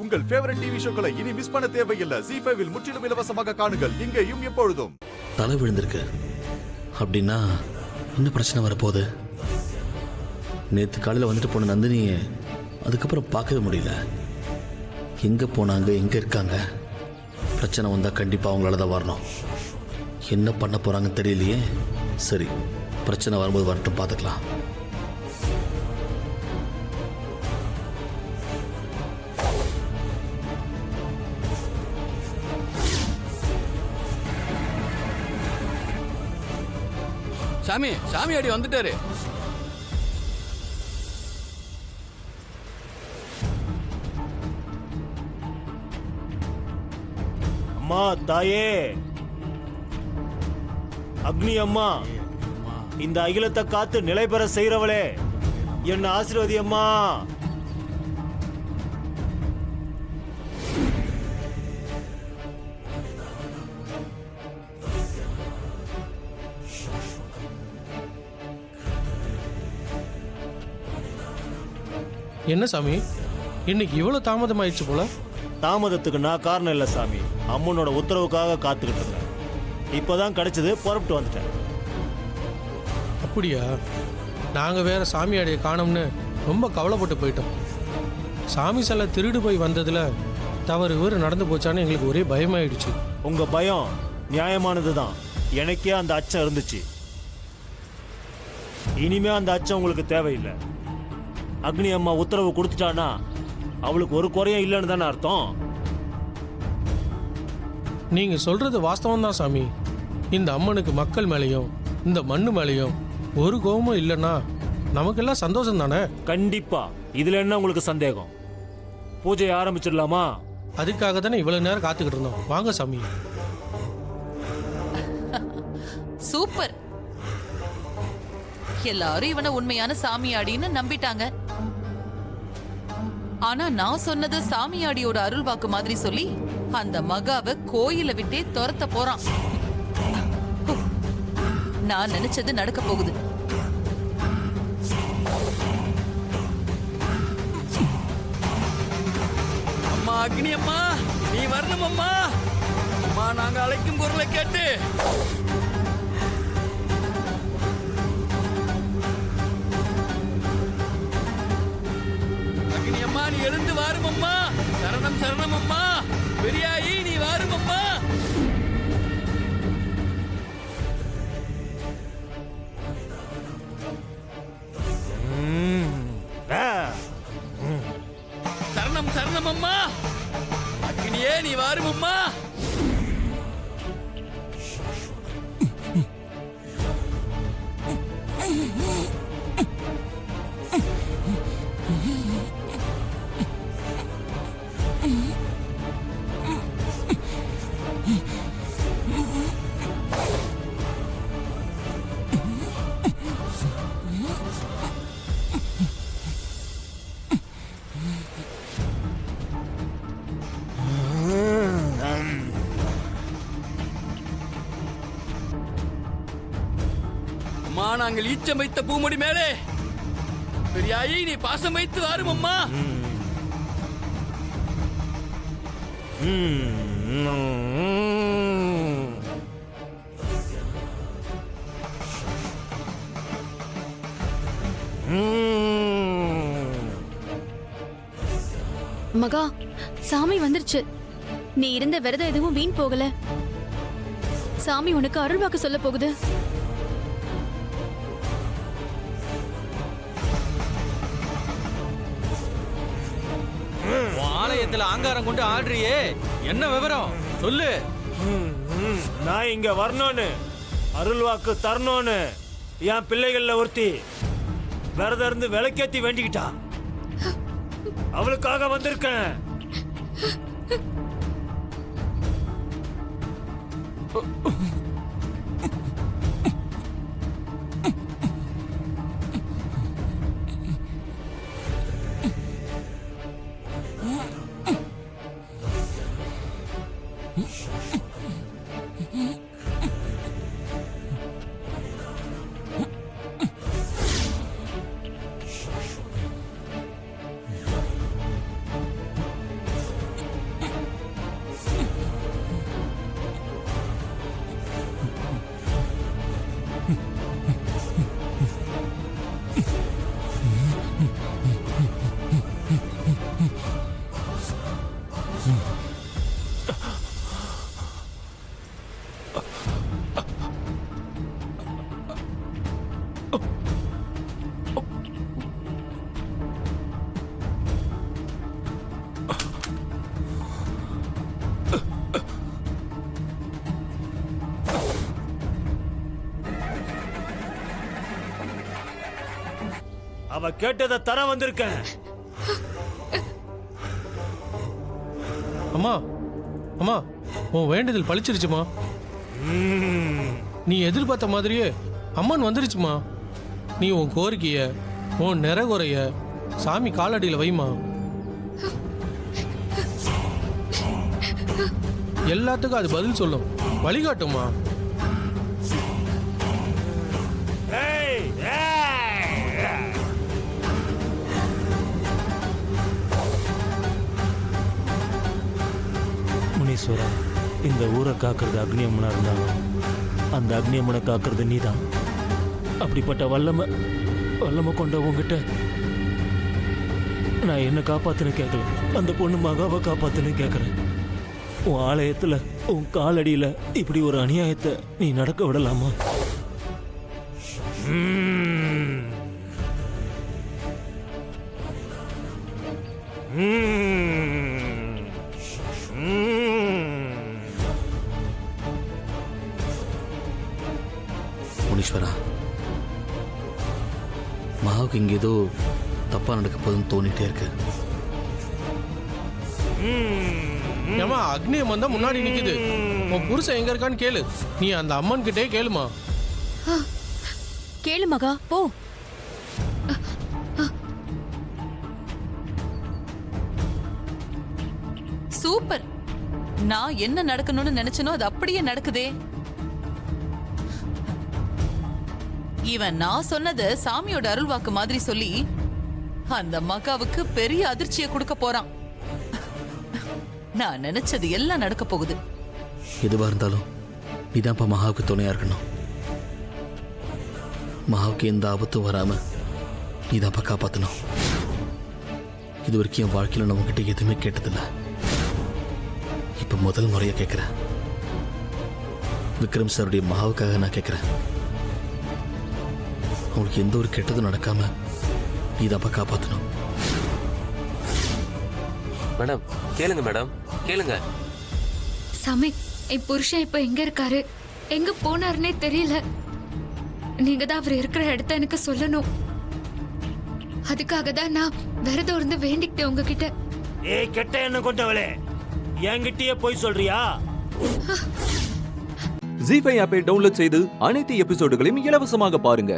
உங்கள் favourite TV ஷோக்களை இனி miss பண்ண தேவையில்லை. ZEE5 இல் முற்றிலும் இலவசமாக காணுங்கள். இங்கேயும் எப்பொழுதும். தலை விழுந்திருக்கு அப்படின்னா என்ன பிரச்சனை வரப்போகுது? நேற்று காலையில் வந்துட்டு போன நந்தினியை அதுக்கப்புறம் பார்க்கவே முடியல. எங்கே போனாங்க, எங்கே இருக்காங்க? பிரச்சனை வந்தால் கண்டிப்பாக அவங்களால தான் வரணும். என்ன பண்ண போகிறாங்கன்னு தெரியலையே. சரி, பிரச்சனை வரும்போது வரட்டும், பார்த்துக்கலாம். சாமி அடி வந்துட்டாரு. அம்மா தாயே, அக்னி அம்மா, இந்த அகிலத்தை காத்து நிலை பெற செய்யறவளே, என்ன ஆசீர்வதி அம்மா. என்ன சாமி, இன்னைக்கு இவ்வளவு தாமதம் ஆயிடுச்சு போல? தாமதத்துக்கு நான் காரணம் இல்லை சாமி. அம்மனோட உத்தரவுக்காக காத்துக்கிட்டு இருந்தேன். இப்போதான் கிடைச்சது, புறப்பட்டு வந்துட்டேன். அப்படியா? நாங்கள் வேற சாமியாடியை காணோம்னு ரொம்ப கவலைப்பட்டு போயிட்டோம். சாமி சிலை திருடு போய் வந்ததில் தவறு நடந்து போச்சான்னு எங்களுக்கு ஒரே பயமாயிடுச்சு. உங்க பயம் நியாயமானது தான். எனக்கே அந்த அச்சம் இருந்துச்சு. இனிமே அந்த அச்சம் உங்களுக்கு தேவையில்லை. அக்னி அம்மா உத்தரவு கொடுத்துட்டானா அவளுக்கு ஒரு குறையும் இல்லைன்னு தானே அர்த்தம். நீங்க சொல்றது வாஸ்தவம் தான் சாமி. இந்த அம்மனுக்கு மக்கள் மேலேயும் இந்த மண்ணு மேலேயும் ஒரு கோபமும் இல்லைன்னா நமக்கெல்லாம் சந்தோஷம் தானே? கண்டிப்பா. இதுல என்ன உங்களுக்கு சந்தேகம்? பூஜையை ஆரம்பிச்சிடலாமா? அதுக்காக தானே இவ்வளவு நேரம் காத்துக்கிட்டு இருந்தோம். வாங்க சாமி. சூப்பர். எல்லாரும் இவனை உண்மையான சாமியாடின்னு நம்பிட்டாங்க. ஆனா நான் சொன்னது சாமியாடியோட அருள் வாக்கு மாதிரி சொல்லி அந்த மகாவை கோயில விட்டே துரத்த போறான். நான் நினைச்சது நடக்க போகுது. அம்மா அக்னி அம்மா, நீ வரணும் அம்மா. அம்மா, நாங்க அழைக்கும் குரலை கேட்டு அக்னி அம்மா, நீ எழுந்து வாரும் அம்மா. சரணம் சரணம் அம்மா. பெரியாயி, நீ வாரும் அம்மா. சரணம் சரணம் அம்மா. அக்னியே, நீ வாரும் அம்மா. அம்மா, நாங்கள் ஈச்சம் வைத்த பூமுடி மேலே பெரியாயி, நீ பாசம் வைத்து வாரும் அம்மா. மகா, சாமி வந்துருச்சு. நீ இருந்த விரதம் எதுவும் வீண் போகல. சாமி உனக்கு அருள் வாக்கு சொல்ல போகுது. ஆலயத்துல ஆங்காரம் கொண்டு ஆடுறியே, என்ன விவரம் சொல்லு. நான் இங்க வரணும்னு, அருள் வாக்கு தரணும்னு என் பிள்ளைகள்ல ஒருத்தி விரதம் இருந்து விளக்கேத்தி வேண்டிக்கிட்டா. அவளுக்காக வந்திருக்கேன். அவ கேட்டதை தர வந்திருக்கேன். அம்மா அம்மா உன் வேண்டுதல் பழிச்சிருச்சுமா. நீ எதிர்பார்த்த மாதிரியே அம்மன் வந்துருச்சுமா. நீ உன் கோரிக்கைய உன் நிறைகுறைய சாமி காலடியில் வைமா. எல்லாத்துக்கும் அது பதில் சொல்லும், வழிகாட்டுமா. ஏய், ஏய். முனீஸ்வரா, இந்த ஊரை காக்கிறது அக்னியம்மனா இருந்தாலும் அந்த அக்னியம்மனை காக்கிறது நீதான். அப்படிப்பட்ட வல்லமை கொண்ட உங்ககிட்ட நான் என்ன காப்பாத்துன்னு கேட்கல, அந்த பொண்ணு மகாவை காப்பாத்துன்னு கேட்கறேன். உன் ஆலயத்துல உன் காலடியில இப்படி ஒரு அநியாயத்தை நீ நடக்க விடலாமா? முனீஸ்வரா, மகாவுக்கு இங்க ஏதோ தப்பா நடக்க போகுதுன்னு தோணிட்டே இருக்கு. ஏமா அக்னி அம்மன் தான் முன்னாடி நிக்குது. உன் புருஷன் எங்க இருக்கான்னு கேளு. நீ அந்த அம்மன் கிட்டே கேளுமா. கேளு மகா, போ. சூப்பர். நான் என்ன நடக்கணும்னு நினைச்சனோ அது அப்படியே நடக்குதே. இவன் நான் சொன்னது சாமியோட அருள்வாக்கு மாதிரி சொல்லி அந்த மகாவுக்கு பெரிய அதிர்ச்சியை கொடுக்க போறான். நான் நினைச்சது எல்லாம் நடக்க போகுது. எதுவா இருந்தாலும் நீதான்ப்பா மகாவுக்கு துணையா இருக்கணும். மகாவுக்கு எந்த ஆபத்தும் வராம நீதான்ப்பா காப்பாற்றணும். இது வரைக்கும் என் வாழ்க்கையில் நான் உங்ககிட்ட எதுவுமே கேட்டதில்லை. இப்ப முதல் முறையா கேட்கிறேன். விக்ரம் சாருடைய மகாவுக்காக நான் கேட்கிறேன். அவங்களுக்கு எந்த ஒரு கெட்டதும் நடக்காம நீதான்ப்பா காப்பாற்றணும். மேடம் கேளுங்க, மேடம் கேளுங்க. சாமி, என் புருஷன் இப்ப எங்க இருக்காரு, எங்க போனாருன்னே தெரியல. நீங்க தான் அவர் இருக்கிற இடத்த எனக்கு சொல்லணும். அதுக்காக தான் நான் விரதம் இருந்து வேண்டிக்கிட்டேன் உங்ககிட்ட. ஏய் கெட்ட எண்ணம் கொண்டவளே, என்கிட்டயே போய் சொல்றியா? ஜீ5 ஆப்பை டவுன்லோட் செய்து அனைத்து எபிசோடுகளையும் இலவசமாக பாருங்க.